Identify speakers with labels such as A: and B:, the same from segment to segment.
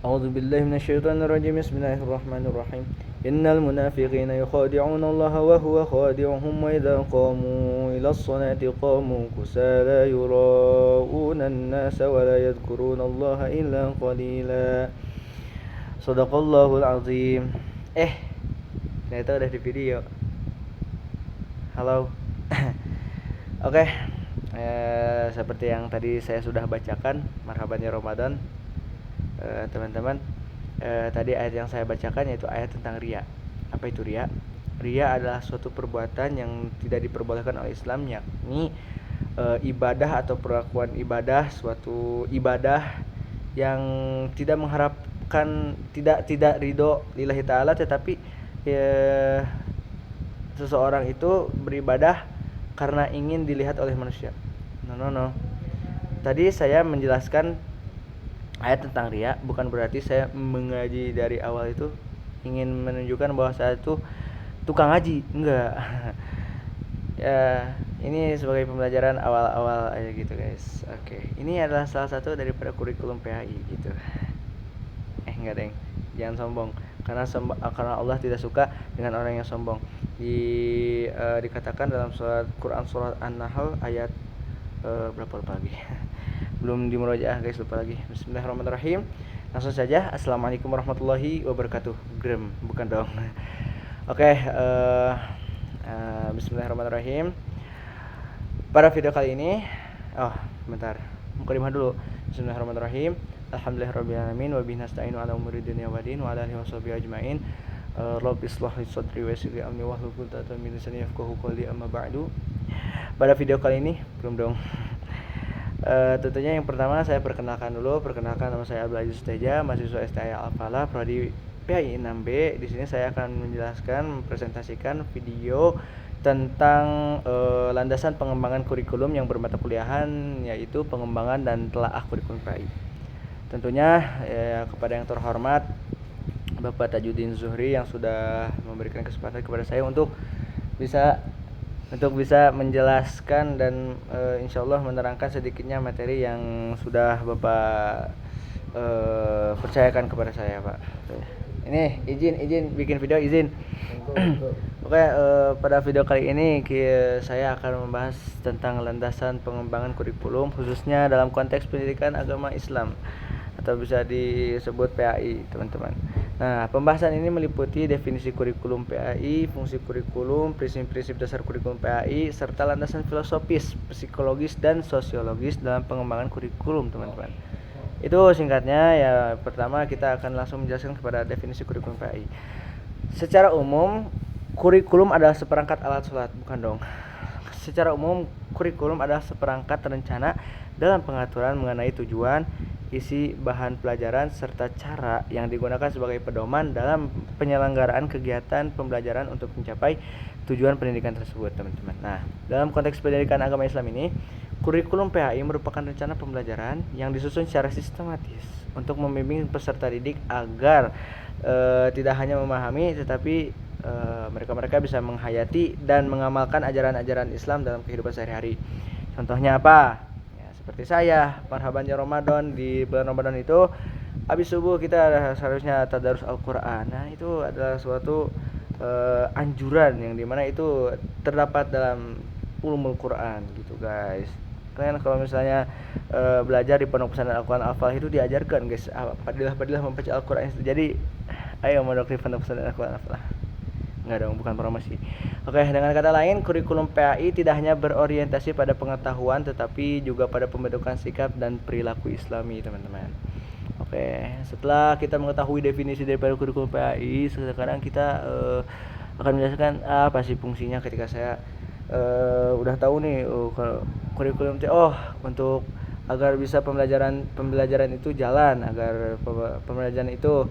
A: أعوذ بالله من الشيطان الرجيم بسم الله الرحمن الرحيم إن المنافقين يخادعون الله وهو خادعهم وإذا قاموا إلى الصلاة قاموا كسالى يراءون الناس ولا يذكرون الله إلا قليلا صدق الله العظيم. Ternyata udah di video. Halo. Oke. Seperti yang tadi saya sudah bacakan, marhaban ya Ramadan. Teman-teman, tadi ayat yang saya bacakan yaitu ayat tentang riya. Apa itu riya? Riya adalah suatu perbuatan yang tidak diperbolehkan oleh Islam, yakni ibadah atau perlakuan ibadah, suatu ibadah yang tidak mengharapkan, tidak ridho lillahi ta'ala, tetapi seseorang itu beribadah karena ingin dilihat oleh manusia. No. Tadi saya menjelaskan ayat tentang riya, bukan berarti saya mengaji dari awal itu ingin menunjukkan bahwa saya itu tukang ngaji, enggak. Ya, ini sebagai pembelajaran awal-awal aja gitu guys. Oke, ini adalah salah satu daripada kurikulum PAI gitu. Enggak deng, jangan sombong, karena Allah tidak suka dengan orang yang sombong. Dikatakan dalam Quran surat An-Nahl ayat berapa lupa lagi. Belum di murojaah guys, lupa lagi. Bismillahirrahmanirrahim. Langsung saja. Assalamualaikum warahmatullahi wabarakatuh. Bukan dong. Oke, bismillahirrahmanirrahim. Pada video kali ini, bentar. Mukadimah dulu. Bismillahirrahmanirrahim. Alhamdulillahirabbil alamin wa bihi nasta'inu ala umuri dunya waddin wa ala alihi washabihi ajmain. Rabbi ishrah li sadri wa yassir li amri wahlul 'uqdatam min lisani yafqahu qawli, amma ba'du. Pada video kali ini, belum dong. Tentunya yang pertama saya perkenalkan nama saya Abdul Aziz Teja, mahasiswa STI Al-Falah, prodi PAI 6B. Di sini saya akan mempresentasikan video tentang landasan pengembangan kurikulum yang bermata kuliahan, yaitu pengembangan dan telaah kurikulum PAI. Tentunya kepada yang terhormat Bapak Tajuddin Zuhri yang sudah memberikan kesempatan kepada saya untuk bisa menjelaskan dan insyaallah menerangkan sedikitnya materi yang sudah Bapak percayakan kepada saya, Pak. Ini izin bikin video, izin. Oke, pada video kali ini saya akan membahas tentang landasan pengembangan kurikulum, khususnya dalam konteks pendidikan agama Islam atau bisa disebut PAI, teman-teman. Nah, pembahasan ini meliputi definisi kurikulum PAI, fungsi kurikulum, prinsip-prinsip dasar kurikulum PAI, serta landasan filosofis, psikologis, dan sosiologis dalam pengembangan kurikulum, teman-teman. Itu singkatnya ya. Pertama kita akan langsung menjelaskan kepada definisi kurikulum PAI. Secara umum, kurikulum adalah seperangkat alat sholat, bukan dong. Secara umum, kurikulum adalah seperangkat rencana dalam pengaturan mengenai tujuan, isi bahan pelajaran, serta cara yang digunakan sebagai pedoman dalam penyelenggaraan kegiatan pembelajaran untuk mencapai tujuan pendidikan tersebut, teman-teman. Nah, dalam konteks pendidikan agama Islam ini, kurikulum PAI merupakan rencana pembelajaran yang disusun secara sistematis untuk membimbing peserta didik agar tidak hanya memahami, tetapi mereka bisa menghayati dan mengamalkan ajaran-ajaran Islam dalam kehidupan sehari-hari. Contohnya apa? Ya, seperti saya, marhaban ya Ramadan. Di bulan Ramadan itu habis subuh kita seharusnya tadarus Al-Quran. Nah, itu adalah suatu anjuran yang dimana itu terdapat dalam ulumul Quran gitu guys. Kalian kalau misalnya belajar di pondok pesantren Al-Quran Al-Falah itu diajarkan guys, fadilah membaca Al-Quran itu. Jadi ayo mondok di pondok pesantren Al-Quran Al-Falah. Enggak dong, bukan promosi. Oke, dengan kata lain, kurikulum PAI tidak hanya berorientasi pada pengetahuan, tetapi juga pada pembentukan sikap dan perilaku Islami, teman-teman. Oke, setelah kita mengetahui definisi daripada kurikulum PAI, sekarang kita akan menjelaskan apa sih fungsinya ketika saya udah tahu nih kurikulum untuk agar bisa pembelajaran itu jalan, agar pembelajaran itu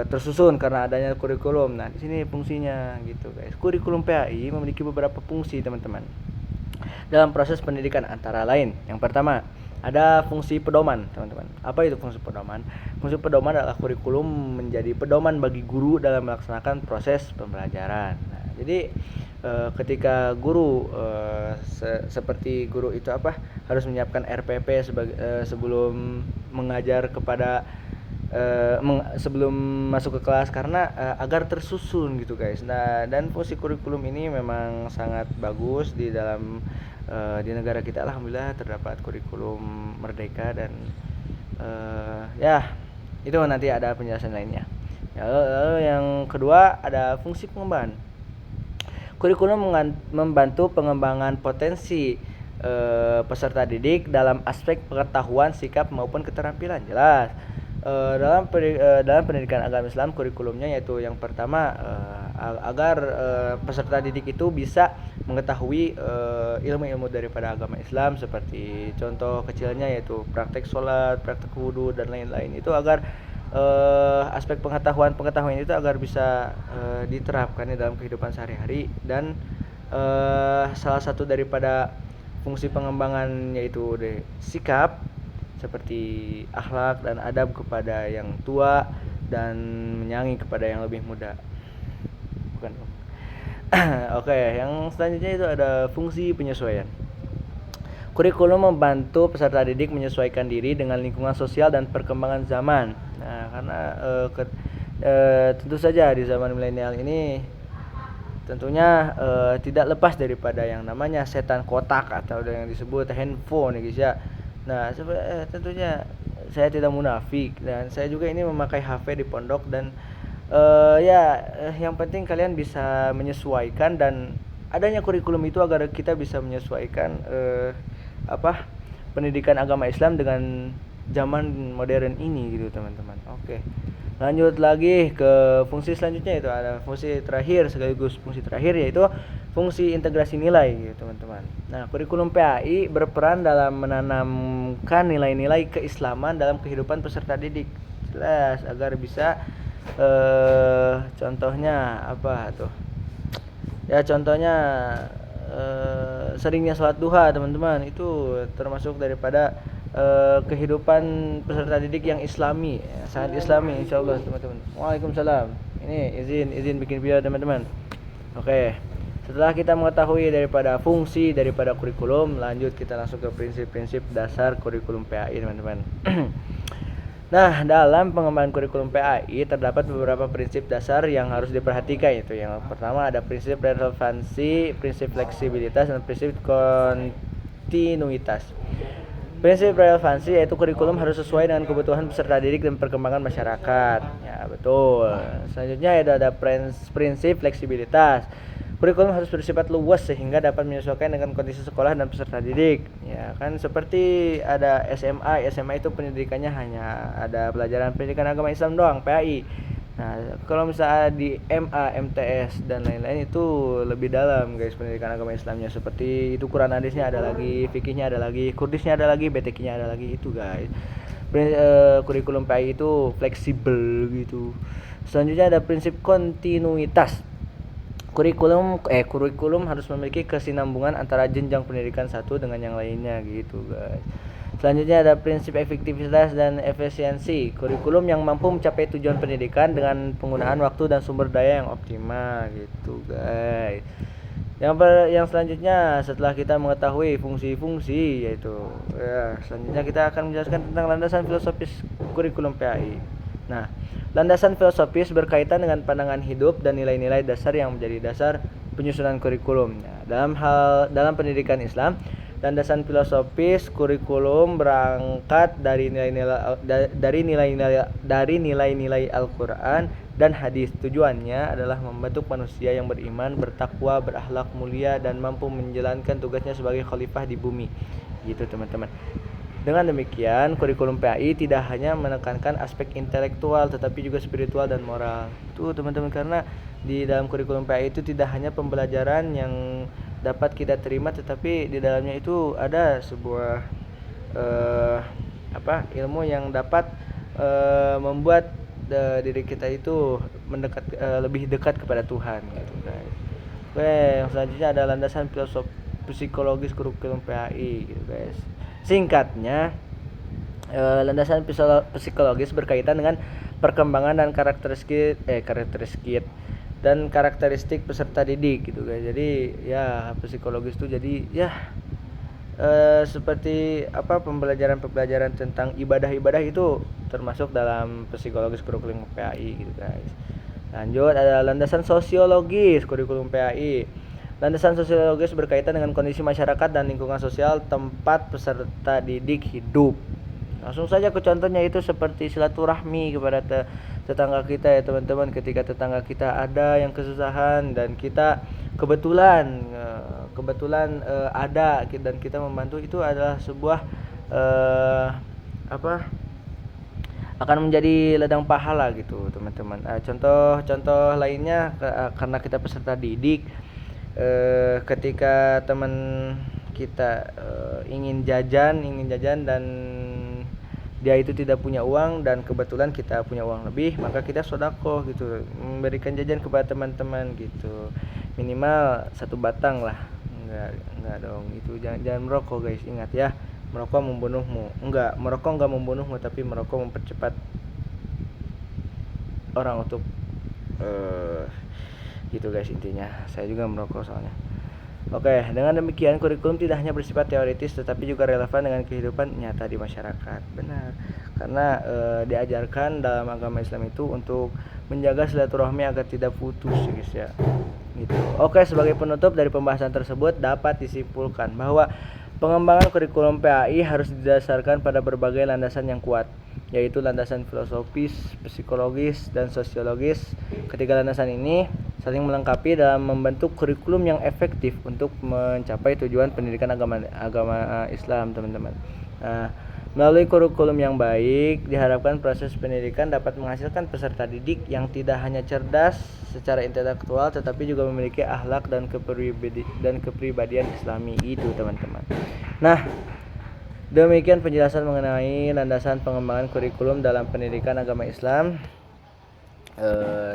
A: tersusun karena adanya kurikulum. Nah, di sini fungsinya gitu guys. Kurikulum PAI memiliki beberapa fungsi, teman-teman, dalam proses pendidikan, antara lain yang pertama ada fungsi pedoman, teman-teman. Apa itu fungsi pedoman? Fungsi pedoman adalah kurikulum menjadi pedoman bagi guru dalam melaksanakan proses pembelajaran. Nah, jadi ketika guru seperti guru itu harus menyiapkan RPP sebelum mengajar kepada sebelum masuk ke kelas karena agar tersusun gitu guys. Nah, dan fungsi kurikulum ini memang sangat bagus di dalam di negara kita. Alhamdulillah terdapat kurikulum merdeka dan ya itu nanti ada penjelasan lainnya. Ya, lalu yang kedua ada fungsi pengembangan. Kurikulum membantu pengembangan potensi peserta didik dalam aspek pengetahuan, sikap maupun keterampilan. Jelas. Dalam pendidikan agama Islam, kurikulumnya yaitu yang pertama agar peserta didik itu bisa mengetahui ilmu-ilmu daripada agama Islam, seperti contoh kecilnya yaitu praktek sholat, praktek wudhu dan lain-lain, itu agar aspek pengetahuan itu agar bisa diterapkan di dalam kehidupan sehari-hari. Dan salah satu daripada fungsi pengembangan yaitu sikap, seperti akhlak dan adab kepada yang tua dan menyayangi kepada yang lebih muda. Bukan. Oke, yang selanjutnya itu ada fungsi penyesuaian. Kurikulum membantu peserta didik menyesuaikan diri dengan lingkungan sosial dan perkembangan zaman. Nah, karena tentu saja di zaman milenial ini tentunya tidak lepas daripada yang namanya setan kotak atau yang disebut handphone ya guys ya. Nah, tentunya saya tidak munafik dan saya juga ini memakai HP di pondok dan yang penting kalian bisa menyesuaikan, dan adanya kurikulum itu agar kita bisa menyesuaikan pendidikan agama Islam dengan zaman modern ini gitu teman-teman. Oke. Lanjut lagi ke fungsi selanjutnya, itu ada fungsi terakhir sekaligus fungsi terakhir yaitu fungsi integrasi nilai gitu teman-teman. Nah, kurikulum PAI berperan dalam menanamkan nilai-nilai keislaman dalam kehidupan peserta didik. Jelas, agar bisa contohnya apa tuh? Ya contohnya seringnya sholat duha teman-teman, itu termasuk daripada kehidupan peserta didik yang islami, sangat islami insyaallah teman-teman. Waalaikumsalam. Ini izin bikin video teman-teman. Oke. Setelah kita mengetahui daripada fungsi daripada kurikulum, lanjut kita langsung ke prinsip-prinsip dasar kurikulum PAI teman-teman. Nah, dalam pengembangan kurikulum PAI terdapat beberapa prinsip dasar yang harus diperhatikan, yaitu yang pertama ada prinsip relevansi, prinsip fleksibilitas, dan prinsip kontinuitas. Prinsip relevansi yaitu kurikulum harus sesuai dengan kebutuhan peserta didik dan perkembangan masyarakat. Ya, betul. Selanjutnya ada prinsip fleksibilitas. Kurikulum harus bersifat luas sehingga dapat menyesuaikan dengan kondisi sekolah dan peserta didik. Ya, kan seperti ada SMA itu pendidikannya hanya ada pelajaran pendidikan agama Islam doang, PAI. Nah, kalau misalnya di MA, MTS dan lain-lain itu lebih dalam guys pendidikan agama Islamnya, seperti itu Quran hadisnya ada lagi, fikihnya ada lagi, kurdisnya ada lagi, BTQ-nya ada lagi, itu guys. Kurikulum PAI itu fleksibel gitu. Selanjutnya ada prinsip kontinuitas. Kurikulum harus memiliki kesinambungan antara jenjang pendidikan satu dengan yang lainnya gitu guys. Selanjutnya ada prinsip efektivitas dan efisiensi. Kurikulum yang mampu mencapai tujuan pendidikan dengan penggunaan waktu dan sumber daya yang optimal gitu guys. Yang selanjutnya setelah kita mengetahui fungsi-fungsi yaitu selanjutnya kita akan menjelaskan tentang landasan filosofis kurikulum PAI. Nah, landasan filosofis berkaitan dengan pandangan hidup dan nilai-nilai dasar yang menjadi dasar penyusunan kurikulum. Nah, dalam pendidikan Islam, landasan filosofis kurikulum berangkat dari nilai-nilai Al-Qur'an dan hadis. Tujuannya adalah membentuk manusia yang beriman, bertakwa, berakhlak mulia dan mampu menjalankan tugasnya sebagai khalifah di bumi. Gitu teman-teman. Dengan demikian, kurikulum PAI tidak hanya menekankan aspek intelektual tetapi juga spiritual dan moral. Itu teman-teman, karena di dalam kurikulum PAI itu tidak hanya pembelajaran yang dapat kita terima, tetapi di dalamnya itu ada sebuah ilmu yang dapat membuat diri kita itu lebih dekat kepada Tuhan gitu guys. Oke, yang selanjutnya ada landasan psikologis kurikulum PAI gitu guys. Singkatnya, landasan psikologis berkaitan dengan perkembangan dan karakteristik peserta didik gitu guys. Jadi ya psikologis itu jadi ya seperti apa pembelajaran tentang ibadah itu termasuk dalam psikologis kurikulum PAI gitu guys. Lanjut, ada landasan sosiologis kurikulum PAI. Landasan sosiologis berkaitan dengan kondisi masyarakat dan lingkungan sosial tempat peserta didik hidup. Langsung saja ke contohnya, itu seperti silaturahmi kepada tetangga kita ya teman-teman. Ketika tetangga kita ada yang kesusahan dan kita kebetulan ada dan kita membantu, itu adalah sebuah akan menjadi ladang pahala gitu teman-teman. Contoh lainnya, karena kita peserta didik, ketika teman kita ingin jajan dan dia itu tidak punya uang dan kebetulan kita punya uang lebih, maka kita sedekah gitu, memberikan jajan kepada teman-teman gitu, minimal 1 batang lah. Enggak dong, itu jangan merokok guys, ingat ya, merokok enggak membunuhmu, tapi merokok mempercepat orang untuk gitu guys intinya. Saya juga merokok soalnya. Oke, dengan demikian kurikulum tidak hanya bersifat teoritis tetapi juga relevan dengan kehidupan nyata di masyarakat. Benar. Karena diajarkan dalam agama Islam itu untuk menjaga silaturahmi agar tidak putus guys ya. Gitu. Oke, sebagai penutup dari pembahasan tersebut dapat disimpulkan bahwa pengembangan kurikulum PAI harus didasarkan pada berbagai landasan yang kuat, yaitu landasan filosofis, psikologis, dan sosiologis. Ketiga landasan ini saling melengkapi dalam membentuk kurikulum yang efektif untuk mencapai tujuan pendidikan agama Islam, teman-teman. Melalui kurikulum yang baik, diharapkan proses pendidikan dapat menghasilkan peserta didik yang tidak hanya cerdas secara intelektual, tetapi juga memiliki akhlak dan kepribadian Islami itu, teman-teman. Nah, demikian penjelasan mengenai landasan pengembangan kurikulum dalam pendidikan agama Islam.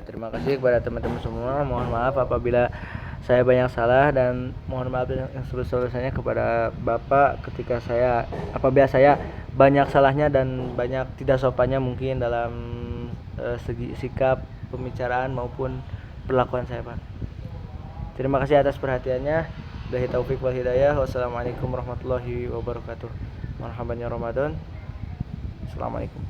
A: Terima kasih kepada teman-teman semua. Mohon maaf apabila saya banyak salah, dan mohon maaf yang sebesar-besarnya kepada Bapak apabila saya banyak salahnya dan banyak tidak sopannya mungkin dalam segi sikap pembicaraan maupun perlakuan saya, Pak. Terima kasih atas perhatiannya. Billahi taufik wal hidayah. Wassalamualaikum warahmatullahi wabarakatuh. Marhaban ya Ramadan. Assalamualaikum.